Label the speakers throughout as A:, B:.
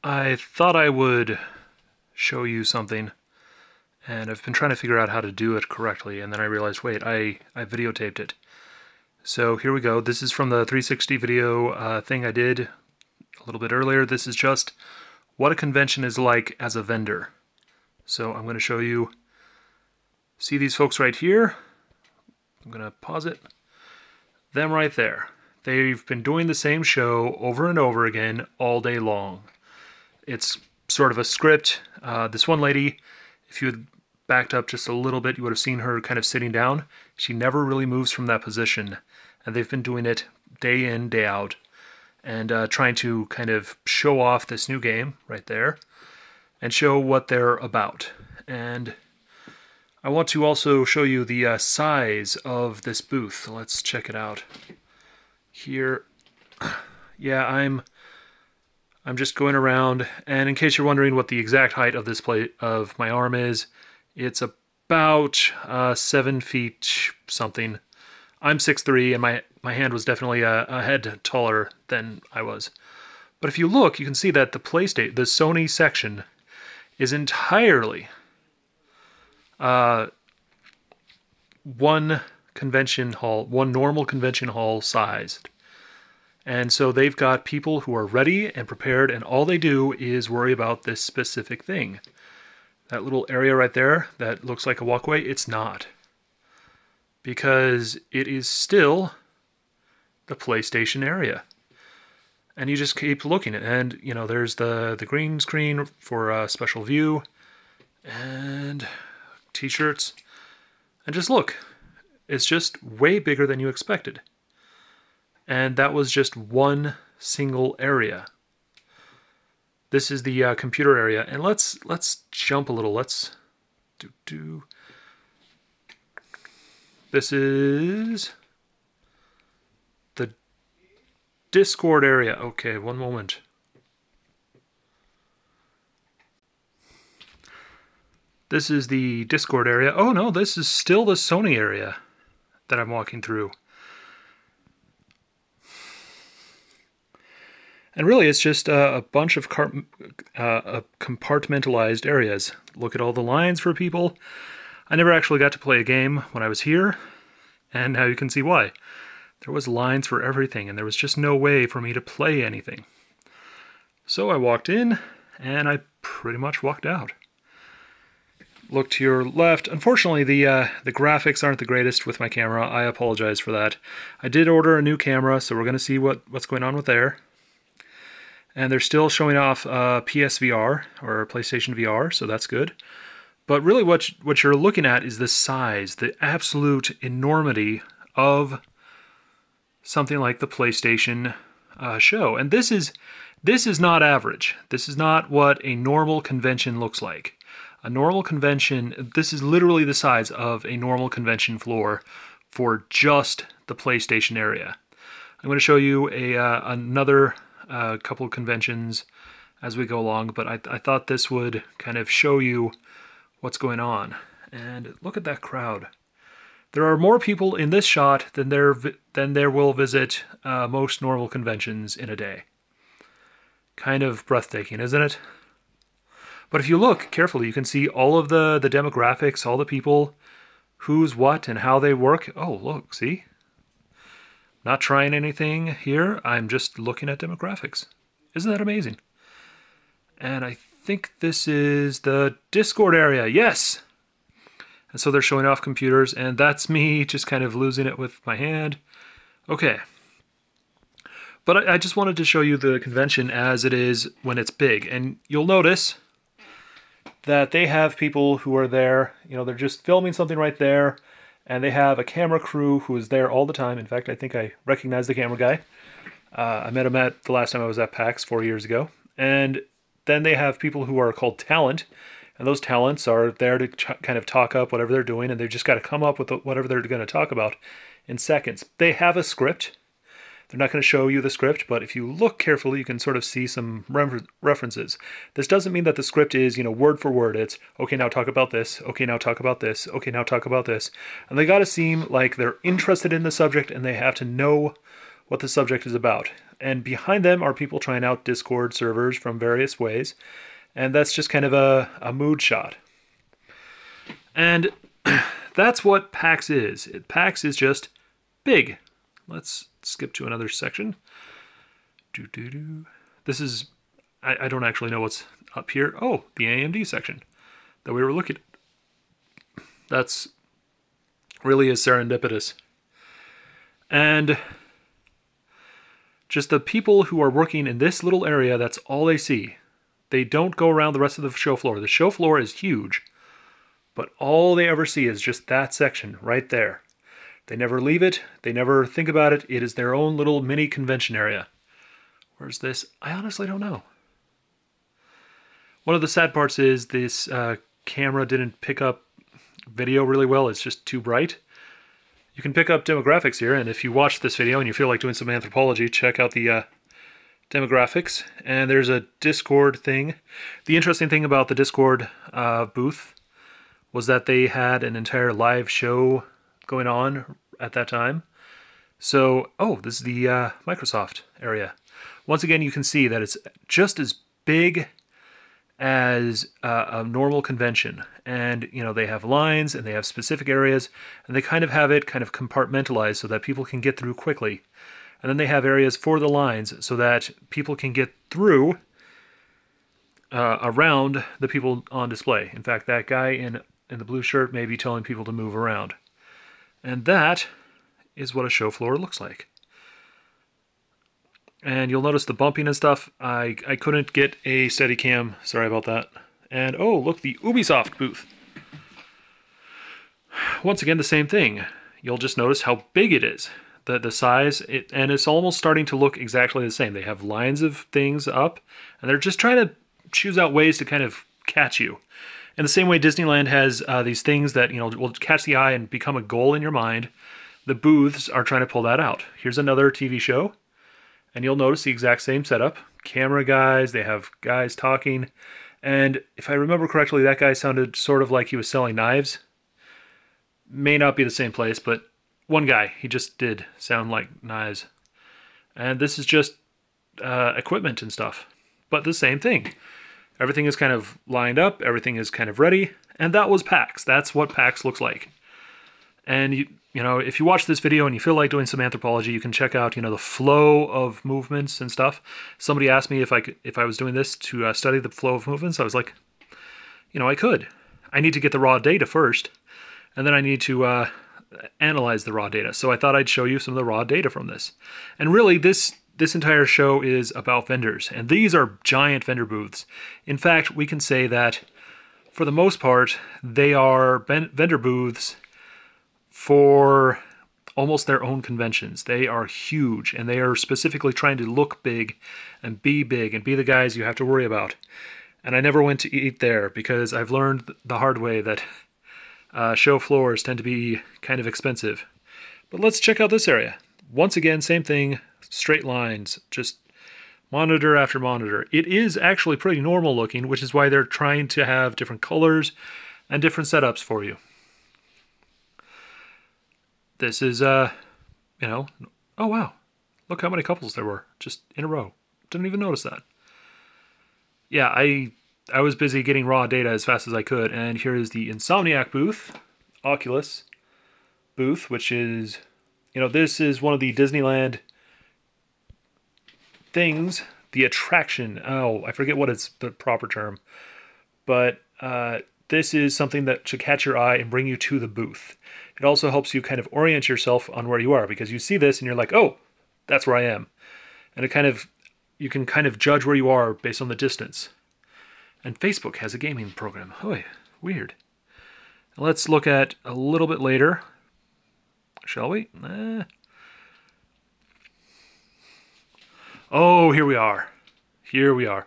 A: I thought I would show you something, and I've been trying to figure out how to do it correctly, and then I realized, wait, I videotaped it. So here we go. This is from the 360 video thing I did a little bit earlier. This is just what a convention is like as a vendor. So I'm going to show you, see these folks right here? I'm going to pause it. Them right there. They've been doing the same show over and over again all day long. It's sort of a script. This one lady, if you had backed up just a little bit, you would have seen her kind of sitting down. She never really moves from that position. And they've been doing it day in, day out. And trying to kind of show off this new game right there. And show what they're about. And I want to also show you the size of this booth. Let's check it out. Here, yeah, I'm just going around, and in case you're wondering what the exact height of this plate of my arm is, it's about 7 feet something. I'm 6'3", and my hand was definitely a head taller than I was. But if you look, you can see that the Sony section is entirely one normal convention hall sized. And so they've got people who are ready and prepared, and all they do is worry about this specific thing. That little area right there that looks like a walkway, it's not. Because it is still the PlayStation area. And you just keep looking at it, and you know, there's the green screen for a special view, and t-shirts, and just look. It's just way bigger than you expected. And that was just one single area. This is the computer area, and let's jump a little. Let's do. This is the Discord area. Okay, one moment. This is the Discord area. Oh no, this is still the Sony area that I'm walking through. And really, it's just a bunch of compartmentalized areas. Look at all the lines for people. I never actually got to play a game when I was here, and now you can see why. There was lines for everything, and there was just no way for me to play anything. So I walked in, and I pretty much walked out. Look to your left. Unfortunately, the graphics aren't the greatest with my camera. I apologize for that. I did order a new camera, so we're going to see what's going on with there. And they're still showing off PSVR, or PlayStation VR, so that's good. But really what you're looking at is the size, the absolute enormity of something like the PlayStation show. And this is not average. This is not what a normal convention looks like. A normal convention, this is literally the size of a normal convention floor for just the PlayStation area. I'm going to show you another couple of conventions as we go along, but I thought this would kind of show you what's going on. And look at that crowd. There are more people in this shot than there will visit most normal conventions in a day. Kind of breathtaking, isn't it? But if you look carefully, you can see all of the demographics, all the people, who's what and how they work. Oh, look, see? Not trying anything here. I'm just looking at demographics. Isn't that amazing? And I think this is the Discord area. Yes! And so they're showing off computers, and that's me just kind of losing it with my hand. Okay. But I just wanted to show you the convention as it is when it's big. And you'll notice that they have people who are there. You know, they're just filming something right there. And they have a camera crew who is there all the time. In fact, I think I recognize the camera guy. I met him the last time I was at PAX 4 years ago. And then they have people who are called talent. And those talents are there to kind of talk up whatever they're doing. And they've just got to come up with whatever they're going to talk about in seconds. They have a script. They're not going to show you the script, but if you look carefully, you can sort of see some references. This doesn't mean that the script is, you know, word for word. It's, okay, now talk about this. Okay, now talk about this. Okay, now talk about this. And they got to seem like they're interested in the subject, and they have to know what the subject is about. And behind them are people trying out Discord servers from various ways. And that's just kind of a mood shot. And that's what PAX is. PAX is just big. Let's skip to another section. This is, I don't actually know what's up here. Oh, the AMD section that we were looking at. That's really is serendipitous. And just the people who are working in this little area, that's all they see. They don't go around the rest of the show floor. The show floor is huge, but all they ever see is just that section right there. They never leave it. They never think about it. It is their own little mini convention area. Where's this? I honestly don't know. One of the sad parts is this camera didn't pick up video really well. It's just too bright. You can pick up demographics here, and if you watch this video and you feel like doing some anthropology, check out the demographics. And there's a Discord thing. The interesting thing about the Discord booth was that they had an entire live show going on at that time. So, oh, this is the Microsoft area. Once again, you can see that it's just as big as a normal convention. And, you know, they have lines and they have specific areas, and they kind of have it kind of compartmentalized so that people can get through quickly. And then they have areas for the lines so that people can get through around the people on display. In fact, that guy in the blue shirt may be telling people to move around. And that is what a show floor looks like. And you'll notice the bumping and stuff. I couldn't get a Steadicam. Sorry about that. And oh, look, the Ubisoft booth. Once again, the same thing. You'll just notice how big it is. The size, and it's almost starting to look exactly the same. They have lines of things up, and they're just trying to choose out ways to kind of catch you. In the same way Disneyland has these things that, you know, will catch the eye and become a goal in your mind, the booths are trying to pull that out. Here's another TV show. And you'll notice the exact same setup. Camera guys, they have guys talking. And if I remember correctly, that guy sounded sort of like he was selling knives. May not be the same place, but one guy, he just did sound like knives. And this is just equipment and stuff. But the same thing. Everything is kind of lined up. Everything is kind of ready. And that was PAX. That's what PAX looks like. And you know, if you watch this video and you feel like doing some anthropology, you can check out, you know, the flow of movements and stuff. Somebody asked me if I was doing this to study the flow of movements. I was like, you know, I could. I need to get the raw data first, and then I need to analyze the raw data. So I thought I'd show you some of the raw data from this. And really, this entire show is about vendors, and these are giant vendor booths. In fact, we can say that for the most part, they are vendor booths for almost their own conventions. They are huge, and they are specifically trying to look big and be the guys you have to worry about. And I never went to eat there because I've learned the hard way that show floors tend to be kind of expensive. But let's check out this area. Once again, same thing, straight lines, just monitor after monitor. It is actually pretty normal looking, which is why they're trying to have different colors and different setups for you. This is, you know, oh wow, look how many couples there were, just in a row. Didn't even notice that. Yeah, I was busy getting raw data as fast as I could, and here is the Insomniac booth, Oculus booth, which is, you know, this is one of the Disneyland things, the attraction. Oh, I forget what it's the proper term, but this is something that should catch your eye and bring you to the booth. It also helps you kind of orient yourself on where you are, because you see this and you're like, oh, that's where I am. And it kind of, you can kind of judge where you are based on the distance. And Facebook has a gaming program. Oh, weird. Let's look at a little bit later. Shall we? Oh, here we are. Here we are.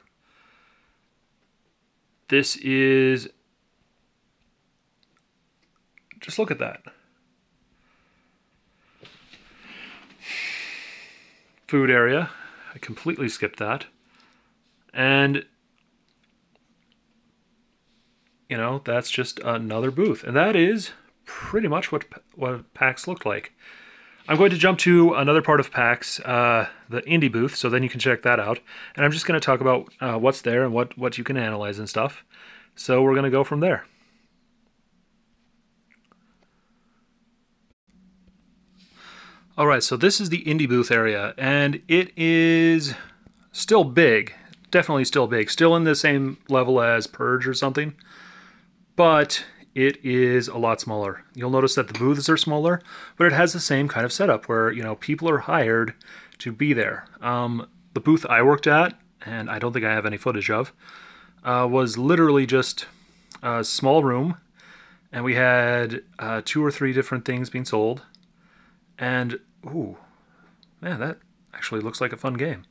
A: This is... Just look at that. Food area. I completely skipped that. And, you know, that's just another booth. And that is pretty much what PAX looked like. I'm going to jump to another part of PAX, the indie booth, so then you can check that out. And I'm just going to talk about what's there and what you can analyze and stuff. So we're going to go from there. All right, so this is the indie booth area, and it is still big. Definitely still big. Still in the same level as Purge or something. But it is a lot smaller. You'll notice that the booths are smaller, but it has the same kind of setup where, you know, people are hired to be there. The booth I worked at, and I don't think I have any footage of, was literally just a small room, and we had 2 or 3 different things being sold. And, ooh, man, that actually looks like a fun game.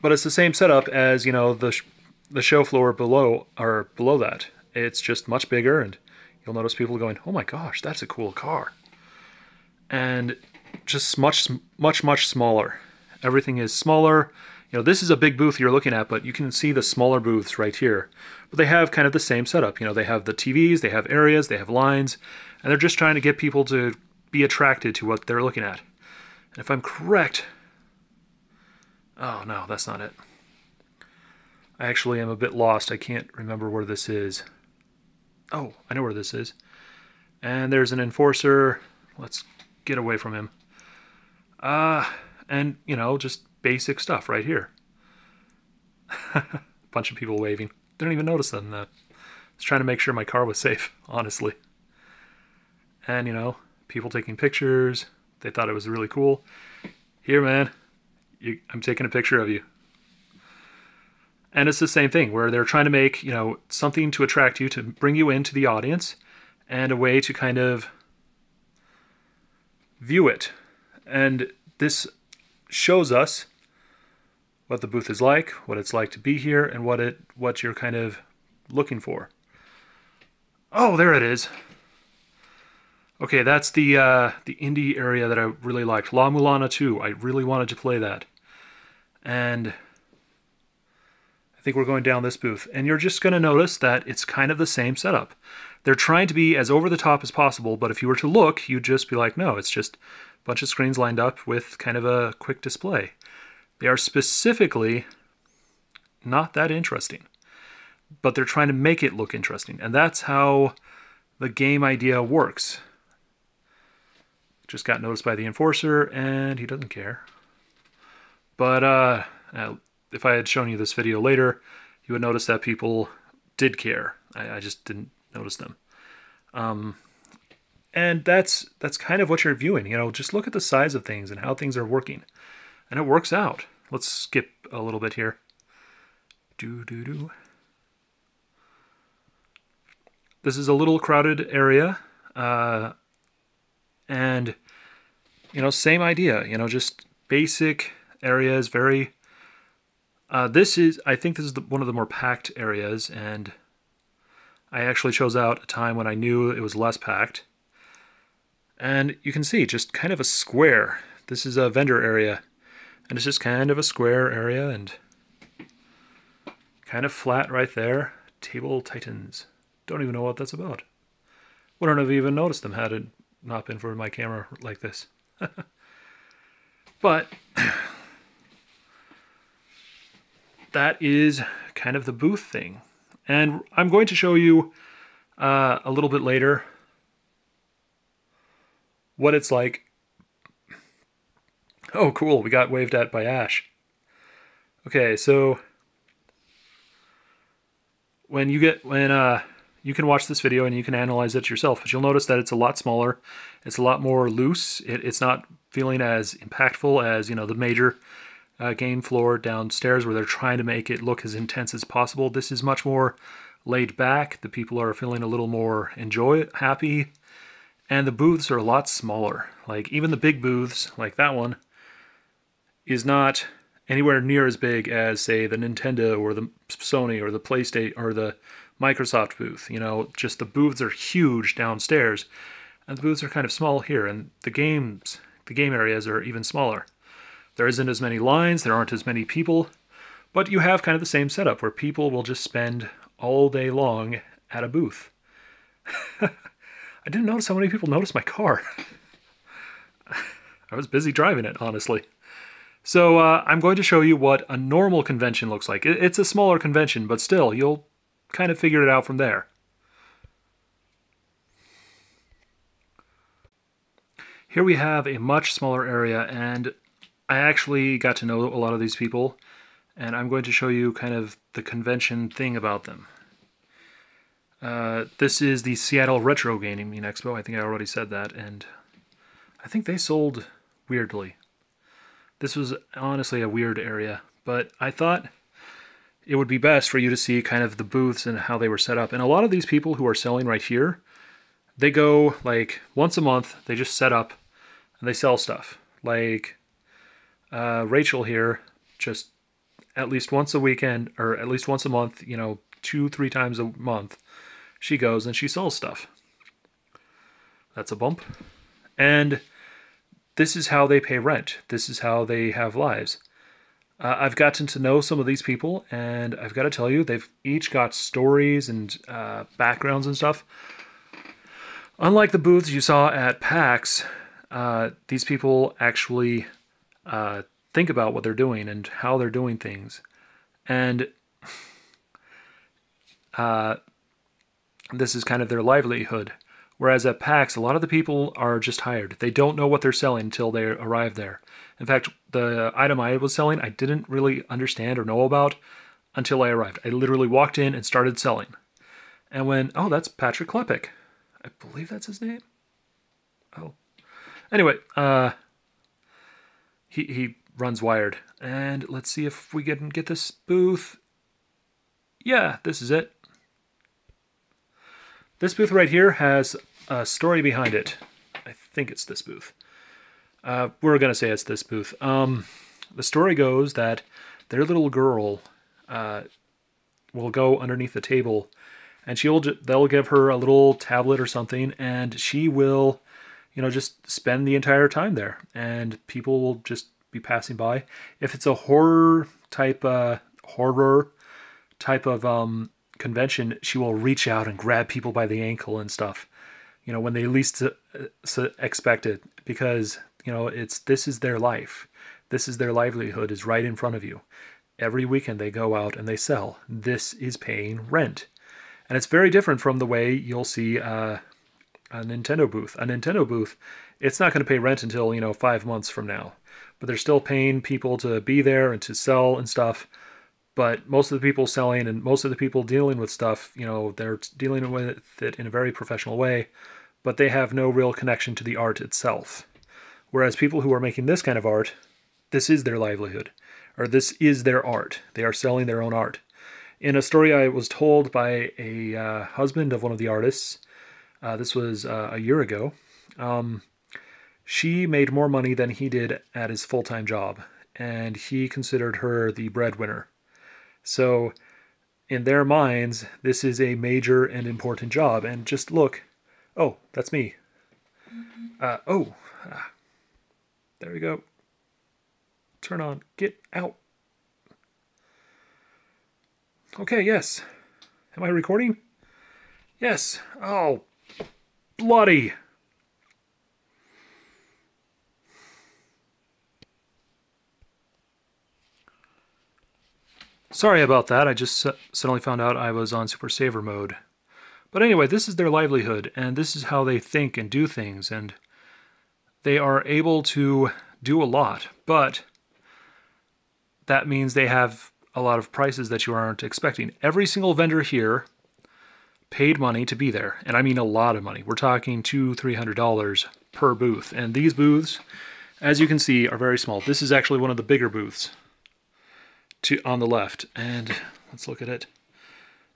A: But it's the same setup as, you know, the show floor below that. It's just much bigger, and you'll notice people going, "Oh my gosh, that's a cool car." And just much smaller. Everything is smaller. You know, this is a big booth you're looking at, but you can see the smaller booths right here. But they have kind of the same setup. You know, they have the TVs, they have areas, they have lines, and they're just trying to get people to be attracted to what they're looking at. And if I'm correct... Oh, no, that's not it. I actually am a bit lost. I can't remember where this is. Oh, I know where this is. And there's an enforcer. Let's get away from him. And, you know, just basic stuff right here. Bunch of people waving. Didn't even notice them. I was trying to make sure my car was safe, honestly. And, you know, people taking pictures. They thought it was really cool. Here, man. I'm taking a picture of you. And it's the same thing where they're trying to make, you know, something to attract you, to bring you into the audience, and a way to kind of view it. And this shows us what the booth is like, what it's like to be here, and what you're kind of looking for. Oh, there it is. Okay, that's the indie area that I really liked. La Mulana 2. I really wanted to play that. And I think we're going down this booth. And you're just going to notice that it's kind of the same setup. They're trying to be as over the top as possible, but if you were to look, you'd just be like, no, it's just a bunch of screens lined up with kind of a quick display. They are specifically not that interesting, but they're trying to make it look interesting. And that's how the game idea works. Just got noticed by the enforcer, and he doesn't care. But if I had shown you this video later, you would notice that people did care. I just didn't notice them. And that's kind of what you're viewing. You know, just look at the size of things and how things are working. And it works out. Let's skip a little bit here. This is a little crowded area. And, you know, same idea, you know, just basic areas, very, I think this is one of the more packed areas, and I actually chose out a time when I knew it was less packed. And you can see just kind of a square. This is a vendor area, and it's just kind of a square area, and kind of flat right there. Table Titans. Don't even know what that's about. Wouldn't have even noticed them had it not been for my camera like this. But that is kind of the booth thing. And I'm going to show you a little bit later what it's like. Oh, cool. We got waved at by Ash. Okay, so when you can watch this video and you can analyze it yourself, but you'll notice that it's a lot smaller. It's a lot more loose. It's not feeling as impactful as, you know, the major game floor downstairs where they're trying to make it look as intense as possible. This is much more laid back. The people are feeling a little more happy, and the booths are a lot smaller. Like even the big booths, like that one, is not anywhere near as big as, say, the Nintendo or the Sony or the PlayStation or the Microsoft booth. You know, just the booths are huge downstairs, and the booths are kind of small here, and the game areas are even smaller. There isn't as many lines, there aren't as many people, but you have kind of the same setup where people will just spend all day long at a booth. I didn't notice how many people noticed my car. I was busy driving it, honestly. So I'm going to show you what a normal convention looks like. It's a smaller convention, but still, you'll kind of figure it out from there. Here we have a much smaller area, and I actually got to know a lot of these people, and I'm going to show you kind of the convention thing about them. This is the Seattle Retro Gaming Expo. I think I already said that, and I think they sold weirdly. This was honestly a weird area, but I thought it would be best for you to see kind of the booths and how they were set up. And a lot of these people who are selling right here, they go like once a month, they just set up and they sell stuff. Like Rachel here, just at least once a weekend, or at least once a month, you know, 2-3 times a month, she goes and she sells stuff. That's a bump. And this is how they pay rent. This is how they have lives. I've gotten to know some of these people, and I've got to tell you, they've each got stories and backgrounds and stuff. Unlike the booths you saw at PAX, these people actually think about what they're doing and how they're doing things. And this is kind of their livelihood. Whereas at PAX, a lot of the people are just hired. They don't know what they're selling until they arrive there. In fact, the item I was selling, I didn't really understand or know about until I arrived. I literally walked in and started selling. And when, oh, that's Patrick Klepek. I believe that's his name. Oh. Anyway, he runs Wired. And let's see if we can get this booth. Yeah, this is it. This booth right here has a story behind it. I think it's this booth. We're going to say it's this booth. The story goes that their little girl will go underneath the table, and they'll give her a little tablet or something, and she will, you know, just spend the entire time there, and people will just be passing by. If it's a horror type of convention, she will reach out and grab people by the ankle and stuff, you know, when they least expect it, because, you know, this is their life. This is their livelihood, is right in front of you. Every weekend they go out and they sell. This is paying rent. And it's very different from the way you'll see a Nintendo booth. A Nintendo booth, it's not going to pay rent until, you know, 5 months from now. But they're still paying people to be there and to sell and stuff. But most of the people selling and most of the people dealing with stuff, you know, they're dealing with it in a very professional way, but they have no real connection to the art itself. Whereas people who are making this kind of art, this is their livelihood, or this is their art. They are selling their own art. In a story I was told by a husband of one of the artists, this was a year ago, she made more money than he did at his full-time job, and he considered her the breadwinner. So, in their minds, this is a major and important job. And just look. Oh, that's me. There we go. Turn on. Get out. Okay, yes. Am I recording? Yes. Oh, bloody. Sorry about that, I just suddenly found out I was on Super Saver mode. But anyway, this is their livelihood, and this is how they think and do things, and they are able to do a lot, but that means they have a lot of prices that you aren't expecting. Every single vendor here paid money to be there, and I mean a lot of money. We're talking $200-300 per booth, and these booths, as you can see, are very small. This is actually one of the bigger booths on the left, and let's look at it.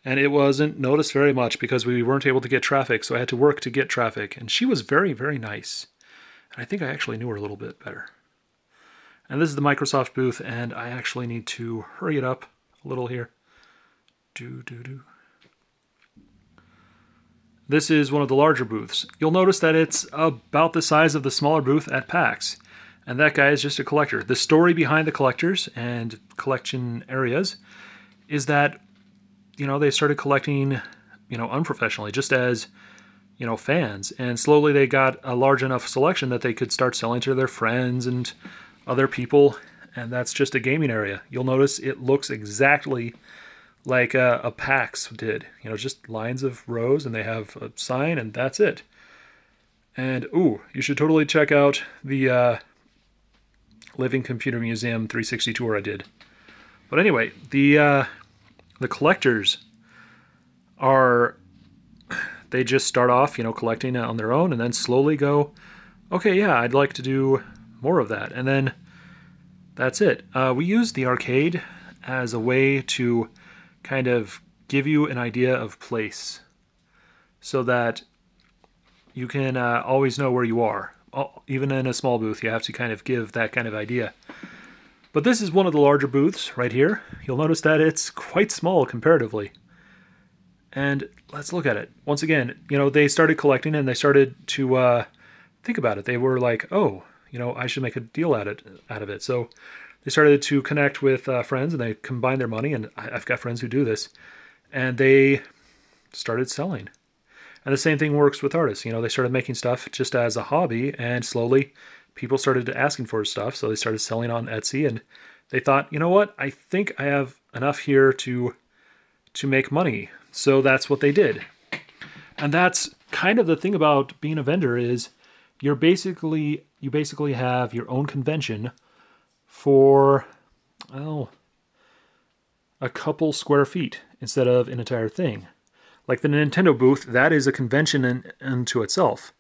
A: And it wasn't noticed very much because we weren't able to get traffic, so I had to work to get traffic. And she was very, very nice. And I think I actually knew her a little bit better. And this is the Microsoft booth, and I actually need to hurry it up a little here. This is one of the larger booths. You'll notice that it's about the size of the smaller booth at PAX. And that guy is just a collector. The story behind the collectors and collection areas is that, you know, they started collecting, you know, unprofessionally, just as, fans. And slowly they got a large enough selection that they could start selling to their friends and other people. And that's just a gaming area. You'll notice it looks exactly like a PAX did. Just lines of rows, and they have a sign, and that's it. And, ooh, you should totally check out the Living Computer Museum 360 tour I did. But anyway, the collectors they just start off, collecting on their own, and then slowly go, okay, yeah, I'd like to do more of that. And then that's it. We use the arcade as a way to kind of give you an idea of place so that you can always know where you are. Even in a small booth, you have to kind of give that kind of idea. But this is one of the larger booths right here. You'll notice that it's quite small comparatively. And let's look at it. Once again, they started collecting and they started to think about it. They were like, oh, I should make a deal out of it. So they started to connect with friends, and they combined their money, and I've got friends who do this, and they started selling. And the same thing works with artists. They started making stuff just as a hobby, and slowly people started asking for stuff, so they started selling on Etsy, and they thought, you know what, I think I have enough here to make money. So that's what they did. And that's kind of the thing about being a vendor is you basically have your own convention for, well, a couple square feet instead of an entire thing. Like the Nintendo booth, that is a convention unto itself.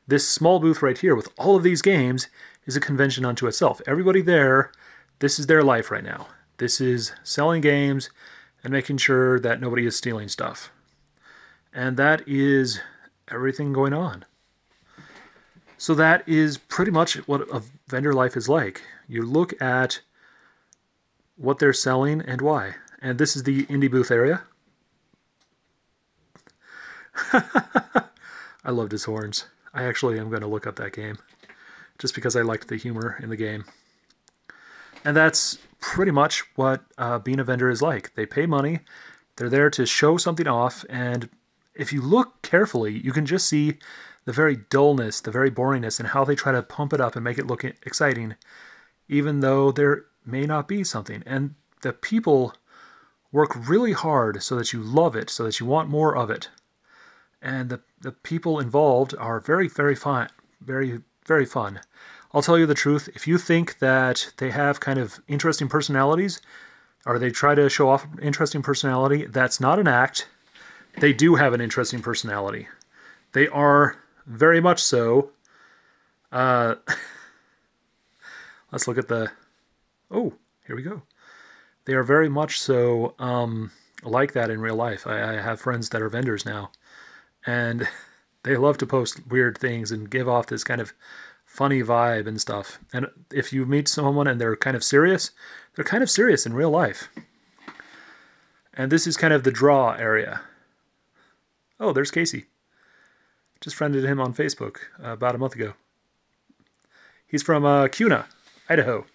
A: This small booth right here with all of these games is a convention unto itself. Everybody there, this is their life right now. This is selling games and making sure that nobody is stealing stuff. And that is everything going on. So that is pretty much what a vendor life is like. You look at what they're selling and why. And this is the indie booth area. I loved his horns. I actually am going to look up that game just because I liked the humor in the game. And that's pretty much what being a vendor is like. They pay money, they're there to show something off, and if you look carefully, you can just see the very dullness, the very boringness, and how they try to pump it up and make it look exciting, even though there may not be something. And the people work really hard so that you love it, so that you want more of it. And the people involved are very, very fun. Very, very fun. I'll tell you the truth, if you think that they have kind of interesting personalities, or they try to show off interesting personality, that's not an act. They do have an interesting personality. They are very much so. Let's look at the... Oh, here we go. They are very much so like that in real life. I have friends that are vendors now, and they love to post weird things and give off this kind of funny vibe and stuff. And if you meet someone and they're kind of serious, they're kind of serious in real life. And this is kind of the draw area. Oh, there's Casey. Just friended him on Facebook about a month ago. He's from Kuna, Idaho.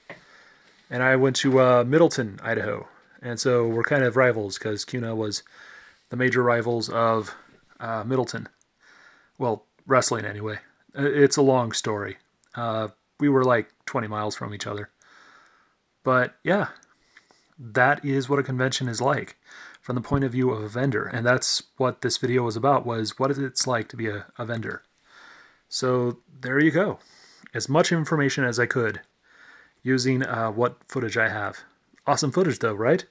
A: And I went to Middleton, Idaho. And so we're kind of rivals because Kuna was the major rivals of Middleton. Well, wrestling anyway. It's a long story. We were like 20 miles from each other. But yeah, that is what a convention is like from the point of view of a vendor. And that's what this video was about, was what it's like to be a vendor. So there you go. As much information as I could using what footage I have. Awesome footage though, right?